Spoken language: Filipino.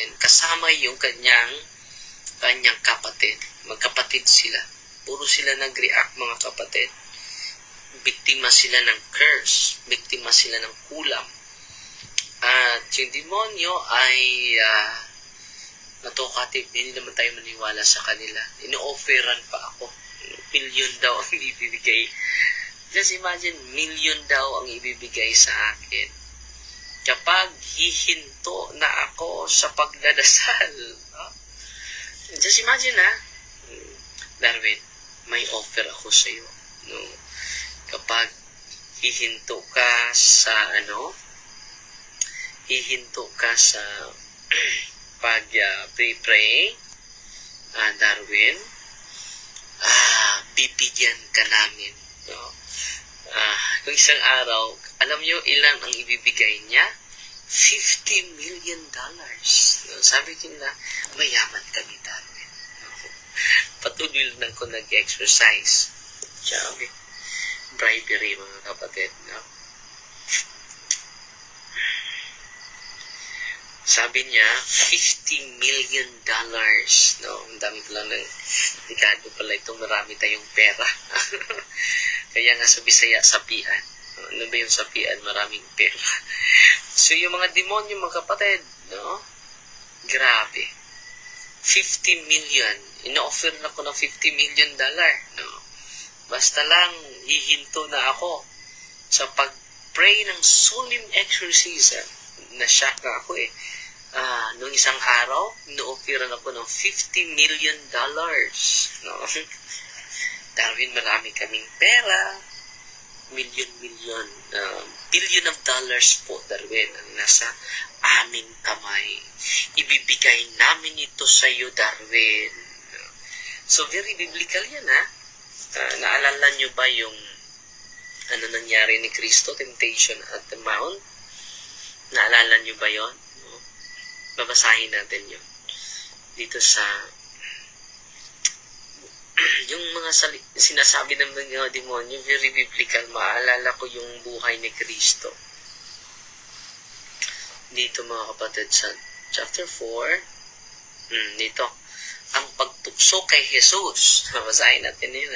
And kasama yung kanyang kapatid. Magkapatid sila. Puro sila nag-react, mga kapatid. Biktima sila ng curse. Biktima sila ng kulam. At yung demonyo ay natukative. Hindi naman tayo maniwala sa kanila. Ino-offeran pa ako. $1,000,000 daw ang ibibigay. Just imagine, $1,000,000 daw ang ibibigay sa akin kapag hihinto na ako sa pagdadasal. Just imagine, Darwin, may offer ako sa iyo. No? Kapag hihinto ka sa pag-pray, Darwin, bibigyan ka namin. No? Kung isang araw, alam nyo ilang ang ibibigay niya? $50 million. No? Sabi ko na, mayaman kami, Darwin. No? Patuloy lang ako nag-exercise. Sabi, bribery, mga kapatid. No? Sabi niya, $50 million. No? Ang dami ko lang ng dekado pala itong marami tayong pera. Kaya nga sa Bisaya, sapian. Ano ba yung sapian? Maraming pera. So, yung mga demonyo, mga kapatid, no? Grabe. 50 million. Ino-offer na ko ng $50 million. No? Basta lang, hihinto na ako sa pag-pray ng solemn exorcism. Na-shock na ako nung isang araw, ino-offeran ako ng $50 million. No? Darwin, marami kaming pera. Million, billion of dollars po, Darwin, ang nasa aming kamay. Ibibigay namin ito sa iyo, Darwin. So, very biblical yan, naalala nyo ba yung nangyari ni Kristo, temptation at the mount? Naalala nyo ba yon? Babasahin natin yun. Dito sa yung mga sinasabi ng mga demonyo, very biblical. Maalala ko yung buhay ni Kristo. Dito, mga kapatid, sa chapter 4, dito, ang pagtukso kay Jesus. Babasahin natin yun,